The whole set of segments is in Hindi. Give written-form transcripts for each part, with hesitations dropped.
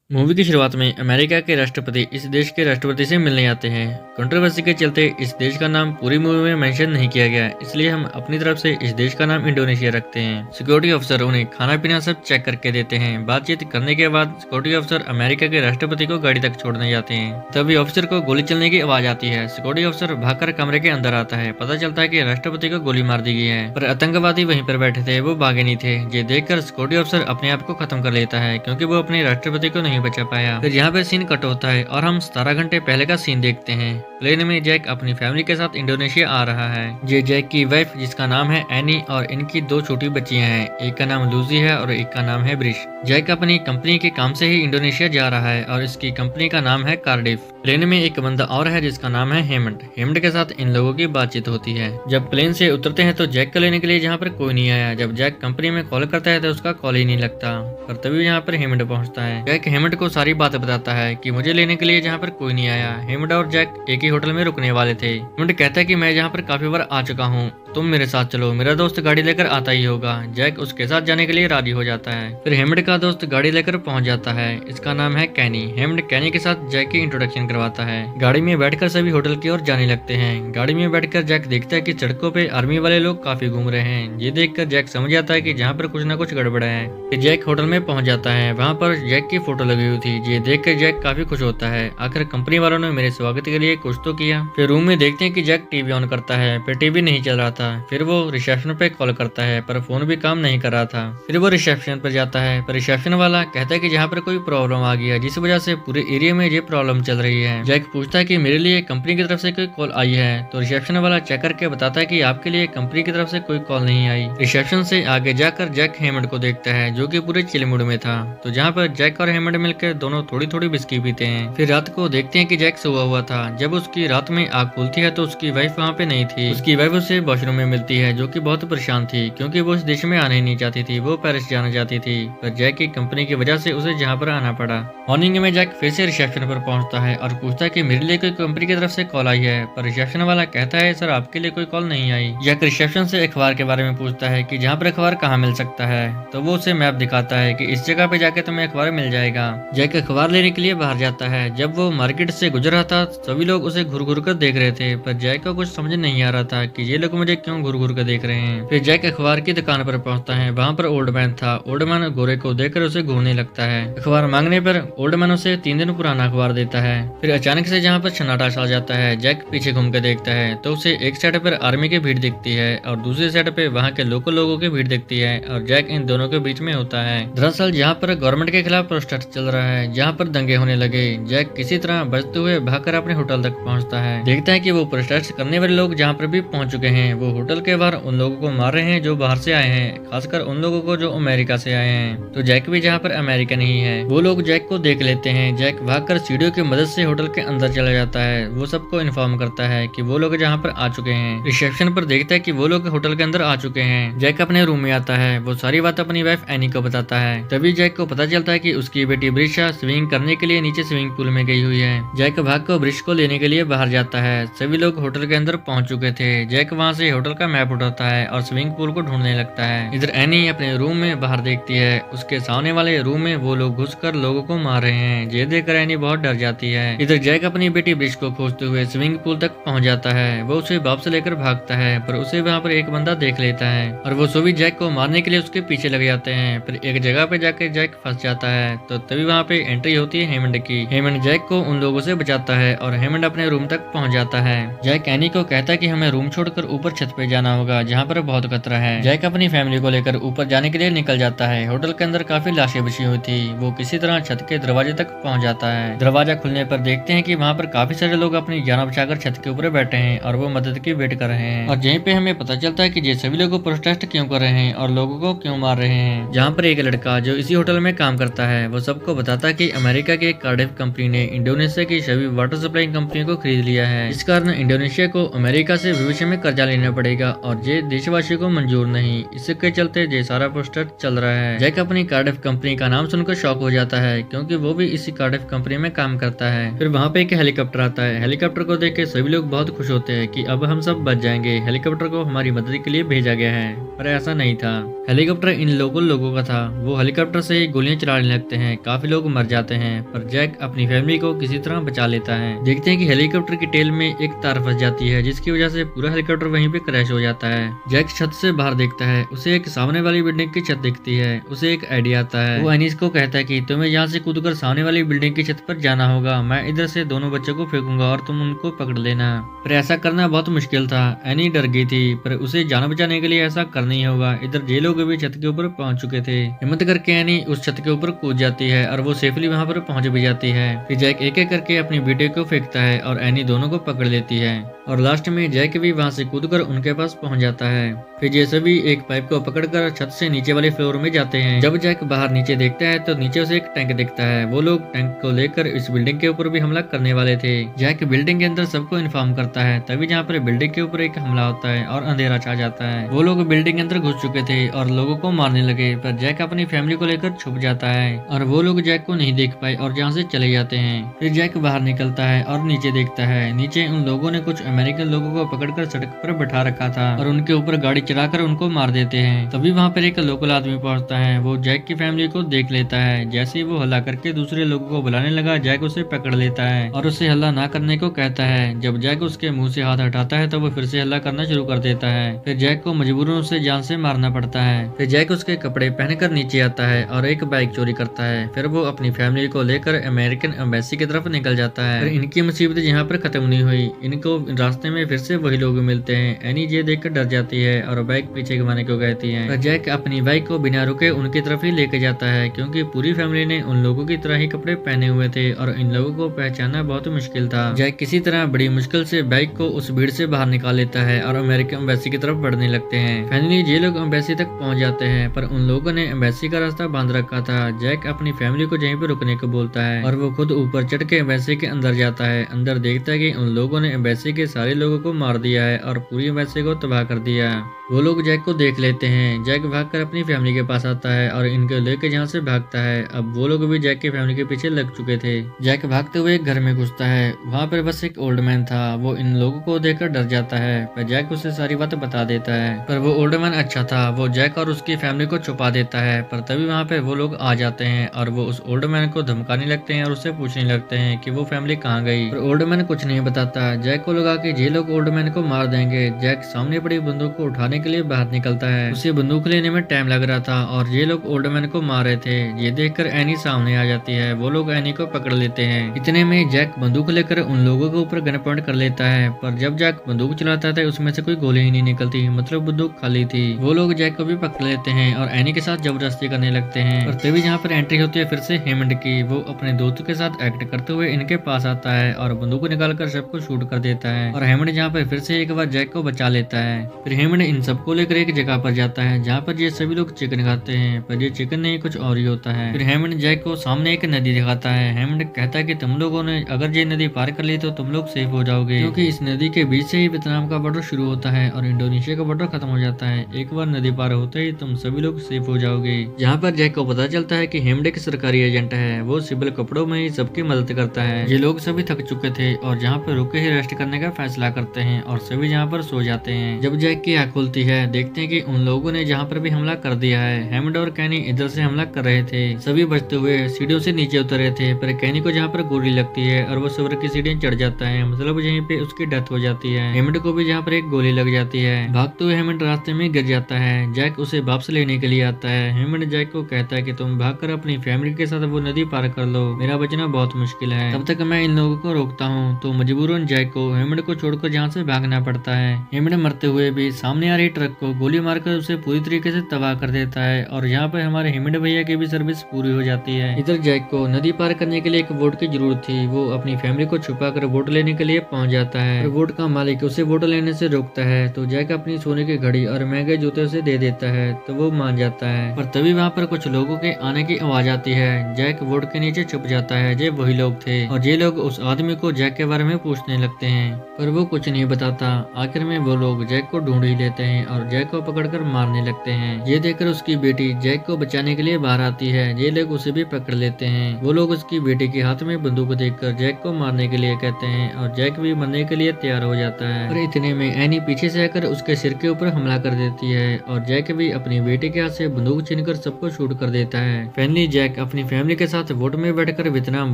मूवी की शुरुआत में अमेरिका के राष्ट्रपति इस देश के राष्ट्रपति से मिलने आते हैं। कंट्रोवर्सी के चलते इस देश का नाम पूरी मूवी में मेंशन नहीं किया गया, इसलिए हम अपनी तरफ से इस देश का नाम इंडोनेशिया रखते हैं। सिक्योरिटी अफसर उन्हें खाना पीना सब चेक करके देते हैं। बातचीत करने के बाद सिक्योरिटी अफसर अमेरिका के राष्ट्रपति को गाड़ी तक छोड़ने जाते हैं। तभी ऑफिसर को गोली चलने की आवाज आती है। सिक्योरिटी अफसर भागकर कमरे के अंदर आता है। पता चलता है कि राष्ट्रपति को गोली मार दी गई है, पर आतंकवादी वहीं पर बैठे थे, वो भागे नहीं थे। ये देखकर सिक्योरिटी अफसर अपने आप को खत्म कर लेता है, क्योंकि वो अपने राष्ट्रपति को नहीं बचा पाया। फिर यहाँ पे सीन कट होता है और हम 17 घंटे पहले का सीन देखते हैं। प्लेन में जैक अपनी फैमिली के साथ इंडोनेशिया आ रहा है। ये जैक की वाइफ जिसका नाम है एनी और इनकी 2 छोटी बच्चियां हैं, एक का नाम लूजी है और एक का नाम है ब्रिश। जैक अपनी कंपनी के काम से ही इंडोनेशिया जा रहा है और इसकी कंपनी का नाम है कार्डिफ। प्लेन में एक बंदा और है जिसका नाम है हेमंड। हेमंड के साथ इन लोगों की बातचीत होती है। जब प्लेन से उतरते हैं तो जैक को लेने के लिए यहाँ पर कोई नहीं आया। जब जैक कंपनी में कॉल करता है तो उसका कॉल ही नहीं लगता, पर तभी यहाँ पर हेमंड पहुंचता है। जैक हेमंड को सारी बात बताता है कि मुझे लेने के लिए जहाँ पर कोई नहीं आया। हेमंड और जैक एक ही होटल में रुकने वाले थे। हेमंड कहता है कि मैं यहाँ पर काफी बार आ चुका हूँ, तुम मेरे साथ चलो, मेरा दोस्त गाड़ी लेकर आता ही होगा। जैक उसके साथ जाने के लिए राजी हो जाता है। फिर हेमंड का दोस्त गाड़ी लेकर पहुंच जाता है। इसका नाम है कैनी। हेमंड कैनी के साथ जैक की इंट्रोडक्शन करवाता है। गाड़ी में बैठकर सभी होटल की ओर जाने लगते हैं। गाड़ी में बैठकर जैक देखता है कि सड़कों पे आर्मी वाले लोग काफी घूम रहे हैं। ये देखकर जैक समझ जाता है कि जहाँ पर कुछ न कुछ गड़बड़ है। फिर जैक होटल में पहुंच जाता है। वहाँ पर जैक की फोटो लगी हुई थी। ये देखकर जैक काफी खुश होता है, आखिर कंपनी वालों ने मेरे स्वागत के लिए कुछ तो किया। फिर रूम में देखते हैं कि जैक टीवी ऑन करता है, फिर टीवी नहीं चल रहा था। फिर वो रिसेप्शन पे कॉल करता है, पर फोन भी काम नहीं कर रहा था। फिर वो रिसेप्शन पर जाता है, पर रिसेप्शन वाला कहता है कि यहाँ पर कोई प्रॉब्लम आ गया, जिस वजह से पूरे एरिया में ये प्रॉब्लम चल रही है। जैक पूछता है कि मेरे लिए कंपनी की तरफ से कोई कॉल आई है, तो रिसेप्शन वाला चेक करके बताता है कि आपके लिए कंपनी की तरफ से कोई कॉल नहीं आई। रिसेप्शन से आगे जाकर जैक हेमंड को देखता है, जो कि पूरे चिल मूड में था। तो जहाँ पर जैक और हेमंड मिलकर दोनों थोड़ी थोड़ी बिस्की पीते हैं। फिर रात को देखते हैं कि जैक सोया हुआ था। जब उसकी रात में आग खुलती है तो उसकी वाइफ वहाँ पे नहीं थी। उसकी वाइफ उसे वॉशरूम में मिलती है, जो कि बहुत परेशान थी, क्योंकि वो इस देश में आने ही नहीं चाहती थी, वो पेरिस जाना चाहती थी, पर जैक की कंपनी की वजह से उसे जहाँ पर आना पड़ा। मॉर्निंग में जैक फिर से रिसेप्शन पर पहुंचता है और पूछता है कि मेरे लिए कोई कंपनी की तरफ से कॉल आई है, पर रिसेप्शन वाला कहता है सर आपके लिए कोई कॉल नहीं आई। जैक रिसेप्शन से अखबार के बारे में पूछता है कि जहाँ पर अखबार कहाँ मिल सकता है, तो वो उसे मैप दिखाता है कि इस जगह पे जाके तुम्हें अखबार मिल जाएगा। जैक अखबार लेने के लिए बाहर जाता है। जब वो मार्केट से गुजर रहा था सभी लोग उसे घूर घूर कर देख रहे थे, पर जैक को कुछ समझ नहीं आ रहा था कि ये लोग मुझे क्यों घूर घूर कर देख रहे हैं। फिर जैक अखबार की दुकान पर पहुंचता है। वहाँ पर ओल्ड मैन था। ओल्ड मैन गोरे को देखकर उसे घूरने लगता है। अखबार मांगने पर ओल्ड मैन उसे 3 दिन पुराना अखबार देता है। फिर अचानक से जहाँ पर सन्नाटा छा जाता है। जैक पीछे घूम कर देखता है तो उसे एक साइड पर आर्मी की भीड़ दिखती है और दूसरी साइड पे वहाँ के लोकल लोगों की भीड़ दिखती है, और जैक इन दोनों के बीच में होता है। दरअसल जहाँ पर गवर्नमेंट के खिलाफ प्रोटेस्ट चल रहा है, जहाँ पर दंगे होने लगे। जैक किसी तरह बचते हुए भागकर अपने होटल तक पहुँचता है। देखता है कि वो प्रोटेस्ट करने वाले लोग जहाँ पर भी पहुंच चुके हैं, वो होटल के बाहर उन लोगों को मार रहे हैं जो बाहर से आए हैं, खासकर उन लोगों को जो अमेरिका से आए हैं। तो जैक भी जहाँ पर अमेरिकन ही है। वो लोग जैक को देख लेते हैं। जैक भागकर सीढ़ियों की मदद से होटल के अंदर चला जाता है। वो सबको इन्फॉर्म करता है कि वो लोग जहाँ पर आ चुके हैं। रिसेप्शन पर देखता है कि वो लोग होटल के अंदर आ चुके हैं। जैक अपने रूम में आता है। वो सारी बात अपनी वाइफ एनी को बताता है। तभी जैक को पता चलता है कि उसकी बेटी ब्रिशा स्विमिंग करने के लिए नीचे स्विमिंग पूल में गई हुई है। जैक भागकर ब्रिश को लेने के लिए बाहर जाता है। सभी लोग होटल के अंदर पहुंच चुके थे। जैक वहाँ से होटल का मैप उठाता है और स्विमिंग पूल को ढूंढने लगता है। इधर एनी अपने रूम में बाहर देखती है। उसके सामने वाले रूम में वो लोग घुसकर लोगों को मार रहे हैं। ये देखकर एनी बहुत डर जाती है। इधर जैक अपनी बेटी ब्रिश को खोजते हुए स्विमिंग पूल तक पहुंच जाता है। वो उसे वापस लेकर भागता है, पर उसे वहाँ पर एक बंदा देख लेता है और वो सभी जैक को मारने के लिए उसके पीछे लग जाते हैं। फिर एक जगह पे जाकर जैक फंस जाता है, तो तभी वहाँ पे एंट्री होती है हेमंड की। हेमंड जैक को उन लोगों से बचाता है और हेमंड अपने रूम तक पहुंच जाता है। जैक एनी को कहता है कि हमें रूम छोड़कर ऊपर छत पे जाना होगा, जहाँ पर बहुत खतरा है। जैक अपनी फैमिली को लेकर ऊपर जाने के लिए निकल जाता है। होटल के अंदर काफी लाशें बिछी हुई थी। वो किसी तरह छत के दरवाजे तक पहुंच जाता है। दरवाजा खुलने पर देखते हैं कि वहाँ पर काफी सारे लोग अपनी जान बचाकर छत के ऊपर बैठे हैं और वो मदद की वेट कर रहे हैं। और यहीं पे हमें पता चलता है कि ये सभी लोग प्रोटेस्ट क्यों कर रहे हैं और लोगों को क्यों मार रहे हैं। जहाँ पर एक लड़का जो इसी होटल में काम करता है, वो सबको बताता है कि अमेरिका की कार्डिफ कंपनी ने इंडोनेशिया की सभी वाटर सप्लाई कंपनियों को खरीद लिया है। इस कारण इंडोनेशिया को अमेरिका से भविष्य में कर्जा लेना पड़ेगा और ये देशवासियों को मंजूर नहीं। इसके चलते ये सारा पोस्टर चल रहा है। जैक अपनी कार्डिफ कंपनी का नाम सुनकर शॉक हो जाता है क्योंकि वो भी इसी कार्डिफ कंपनी में काम करता है। फिर वहाँ पे एक हेलीकॉप्टर आता है। हेलीकॉप्टर को देख के सभी लोग बहुत खुश होते हैं कि अब हम सब बच जाएंगे। हेलीकॉप्टर को हमारी मदद के लिए भेजा गया है, पर ऐसा नहीं था। हेलीकॉप्टर इन लोगों का था। वो हेलीकॉप्टर से ही गोलियां चलाने लगते हैं। काफी लोग मर जाते हैं, पर जैक अपनी फैमिली को किसी तरह बचा लेता है। देखते हैं कि हेलीकॉप्टर की टेल में एक तार फंस जाती है, जिसकी वजह से पूरा हेलीकॉप्टर वहीं पे क्रैश हो जाता है। जैक छत से बाहर देखता है। उसे एक सामने वाली बिल्डिंग की छत दिखती है। उसे एक आइडिया आता है। वो एनीस को कहता है कि तुम्हें यहाँ से कूदकर सामने वाली बिल्डिंग की छत पर जाना होगा। मैं इधर से दोनों बच्चों को फेंकूंगा और तुम उनको पकड़ लेना। पर ऐसा करना बहुत मुश्किल था। एनी डर गई थी, पर उसे जान बचाने के लिए ऐसा करना ही होगा। इधर ये लोग भी छत के ऊपर पहुंच चुके थे। हिम्मत करके एनी उस छत के ऊपर कूद जाती है और वो सेफली वहां पर पहुंच भी जाती है। फिर जैक एक एक करके अपनी बेटे को फेंकता है और एनी दोनों को पकड़ लेती है और लास्ट में जैक भी वहां से कूदकर उनके पास पहुंच जाता है। फिर ये सभी एक पाइप को पकड़कर छत से नीचे वाले फ्लोर में जाते हैं। जब जैक बाहर नीचे देखता है तो नीचे उसे एक टैंक दिखता है। वो लोग टैंक को लेकर इस बिल्डिंग के ऊपर भी हमला करने वाले थे। जैक बिल्डिंग के अंदर सबको इन्फॉर्म करता है। तभी जहाँ पर बिल्डिंग के ऊपर एक हमला होता है और अंधेरा छा जाता है। वो लोग बिल्डिंग के अंदर घुस चुके थे और लोगों को मारने लगे, पर जैक अपनी फैमिली को लेकर छुप जाता है और वो लोग जैक को नहीं देख पाए और जहाँ से चले जाते हैं। फिर जैक बाहर निकलता है और नीचे देखता है। नीचे उन लोगों ने कुछ अमेरिकन लोगों को पकड़कर सड़क पर बैठा रखा था और उनके ऊपर गाड़ी चलाकर उनको मार देते हैं। तभी वहाँ पर एक लोकल आदमी पहुंचता है। वो जैक की फैमिली को देख लेता है। जैसे ही वो हल्ला करके दूसरे लोगों को बुलाने लगा, जैक उसे पकड़ लेता है और उसे हल्ला ना करने को कहता है। जब जैक उसके मुंह से हाथ हटाता है तो वो फिर से हल्ला करना शुरू कर देता है। फिर जैक को मजबूरन उसे जान से मारना पड़ता है। फिर जैक उसके कपड़े पहनकर नीचे आता है और एक बाइक चोरी करता है। फिर वो अपनी फैमिली को लेकर अमेरिकन एम्बेसी की तरफ निकल जाता है। फिर इनकी मुसीबत यहाँ पर खत्म नहीं हुई। इनको रास्ते में फिर से वही लोग मिलते हैं। एनी ये देखकर डर जाती है और बाइक पीछे घुमाने को कहती है। पर जैक अपनी बाइक को बिना रुके उनकी तरफ ही लेके जाता है क्योंकि पूरी फैमिली ने उन लोगों की तरह ही कपड़े पहने हुए थे और इन लोगों को पहचानना बहुत मुश्किल था। जैक किसी तरह बड़ी मुश्किल से बाइक को उस भीड़ से बाहर निकाल लेता है और अमेरिकन एम्बेसी की तरफ बढ़ने लगते हैं। फाइनली ये लोग एम्बेसी तक पहुंच जाते हैं, पर उन लोगों ने एम्बेसी का रास्ता बांध रखा था। जैक अपनी फैमिली को यहीं पर रुकने को बोलता है और वो खुद ऊपर चढ़ के एम्बेसी के अंदर जाता है। अंदर देखता है कि उन लोगों ने एम्बेसी के सारे लोगों को मार दिया है और पूरी एम्बेसी को तबाह कर दिया। वो लोग जैक को देख लेते हैं। जैक भागकर अपनी फैमिली के पास आता है और इनको लेकर जहाँ से भागता है। अब वो लोग भी जैक की फैमिली के पीछे लग चुके थे। जैक भागते हुए एक घर में घुसता है। वहाँ पर बस एक ओल्ड मैन था। वो इन लोगों को देखकर डर जाता है, पर जैक उसे सारी बात बता देता है। पर वो ओल्ड मैन अच्छा था। वो जैक और उसकी फैमिली को छुपा देता है। पर तभी वहाँ पे वो लोग आ जाते हैं और वो उस ओल्ड मैन को धमकाने लगते हैं और उससे पूछने लगते हैं कि वो फैमिली कहाँ गई। पर ओल्ड मैन कुछ नहीं बताता। जैक को लगा कि ये लोग ओल्ड मैन को मार देंगे। जैक सामने पड़ी बंदूक को उठाने के लिए बाहर निकलता है। उसे बंदूक लेने में टाइम लग रहा था और ये लोग ओल्ड मैन को मार रहे थे। ये देखकर एनी सामने आ जाती है। वो लोग एनी को पकड़ लेते हैं। इतने में जैक बंदूक लेकर उन लोगों के ऊपर गन पॉइंट कर लेता है, पर जब जैक बंदूक चलाता था उसमें से कोई गोली ही नहीं निकलती, मतलब बंदूक खाली थी। वो लोग जैक को भी पकड़ लेते हैं और एनी के साथ जबरदस्ती करने लगते हैं। और तभी जहाँ पर एंट्री होती है फिर से हेमंड की। वो अपने दोस्त के साथ एक्ट करते हुए इनके पास आता है और बंदूक निकालकर सबको शूट कर देता है और हेमंड जहाँ पर फिर से एक बार जैक को बचा लेता है। फिर हेमंड इन सबको लेकर एक जगह पर जाता है जहाँ पर ये सभी लोग चिकन खाते हैं, पर ये चिकन नहीं कुछ और ही होता है। फिर हेमंड जैक को सामने एक नदी दिखाता है। हेमंड कहता है कि तुम लोगों ने अगर ये नदी पार कर ली तो तुम लोग सेफ हो जाओगे, क्योंकि इस नदी के बीच से ही वियतनाम का बॉर्डर शुरू होता है और इंडोनेशिया का बॉर्डर खत्म हो जाता है। एक बार नदी पार होते ही तुम सभी लोग सेफ हो जाओगे। जहाँ पर जैक को पता चलता है कि हेमंड एक सरकारी एजेंट है। वो सिविल कपड़ों में ही सबकी मदद करता है। ये लोग सभी थक चुके थे और जहाँ पर रुके ही रेस्ट करने का फैसला करते हैं और सभी जहाँ पर सो जाते हैं। जब जैक की आँख खुलती है देखते हैं कि उन लोगों ने जहाँ पर भी हमला कर दिया है। हेमंड और कैनी इधर से हमला कर रहे थे। सभी बचते हुए सीढ़ियों से नीचे उतर रहे थे, पर कैनी को जहाँ पर गोली लगती है और वो सबर की सीढ़ियां चढ़ जाता है, मतलब यहीं पे उसकी डेथ हो जाती है। हेमंड को भी जहाँ पर एक गोली लग जाती है। भागते हुए हेमंड रास्ते में गिर जाता है। जैक उसे वापस लेने के लिए आता है। हेमंड जैक को कहता है कि तुम भागकर अपनी फैमिली के साथ वो नदी पार कर लो, मेरा बचना बहुत मुश्किल है, तब तक मैं इन लोगों को रोकता हूँ। तो मजबूरन जैक को हेमंड को छोड़कर जहाँ से भागना पड़ता है। हेमंड मरते हुए भी सामने आ रही हमारे ट्रक को गोली मारकर उसे पूरी तरीके से तबाह कर देता है और यहाँ पर हमारे हेमंत भैया की भी सर्विस पूरी हो जाती है। इधर जैक को नदी पार करने के लिए एक बोट की जरूरत थी। वो अपनी फैमिली को छुपा कर बोट लेने के लिए पहुंच जाता है। बोट का मालिक उसे बोट लेने से रोकता है तो जैक अपनी सोने की घड़ी और महंगे जूते उसे दे देता है तो वो मान जाता है। पर तभी वहाँ पर कुछ लोगों के आने की आवाज आती है। जैक बोट के नीचे छुप जाता है। ये वही लोग थे और ये लोग उस आदमी को जैक के बारे में पूछने लगते हैं पर वो कुछ नहीं बताता। आखिर में वो लोग जैक को ढूंढ ही लेते हैं और जैक को पकड़कर मारने लगते हैं। ये देखकर उसकी बेटी जैक को बचाने के लिए बाहर आती है। ये लोग उसे भी पकड़ लेते हैं। वो लोग उसकी बेटी के हाथ में बंदूक देखकर जैक को मारने के लिए कहते हैं और जैक भी मरने के लिए तैयार हो जाता है। और इतने में एनी पीछे से आकर उसके सिर के ऊपर हमला कर देती है और जैक भी अपनी बेटी के हाथ से बंदूक छीनकर सबको शूट कर देता है। फाइनली जैक अपनी फैमिली के साथ बोट में बैठकर वियतनाम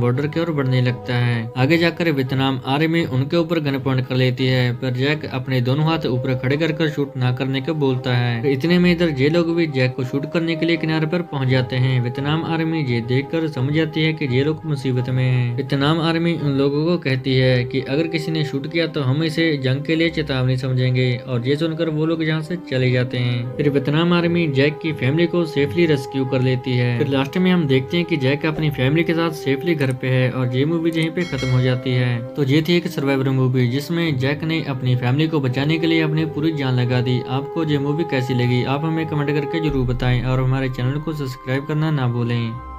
बॉर्डर की ओर बढ़ने लगता है। आगे जाकर वियतनाम आर्मी उनके ऊपर गन पॉइंट कर लेती है पर जैक अपने दोनों हाथ ऊपर खड़े कर शूट ना करने को बोलता है। इतने में इधर ये लोग भी जैक को शूट करने के लिए किनारे पर पहुंच जाते हैं। वियतनाम आर्मी ये देखकर समझ जाती है कि ये लोग मुसीबत में हैं। वियतनाम आर्मी उन लोगों को कहती है कि अगर किसी ने शूट किया तो हम इसे जंग के लिए चेतावनी समझेंगे और ये सुनकर वो लोग यहाँ से चले जाते हैं। फिर वियतनाम आर्मी जैक की फैमिली को सेफली रेस्क्यू कर लेती है। फिर लास्ट में हम देखते हैं कि जैक अपनी फैमिली के साथ सेफली घर पे है और ये मूवी यहीं पे खत्म हो जाती है। तो ये थी एक सर्वाइवर मूवी जिसमें जैक ने अपनी फैमिली को बचाने के लिए अपनी पूरी जान लगा दी। आपको ये मूवी कैसी लगी आप हमें कमेंट करके जरूर बताएं और हमारे चैनल को सब्सक्राइब करना ना भूलें।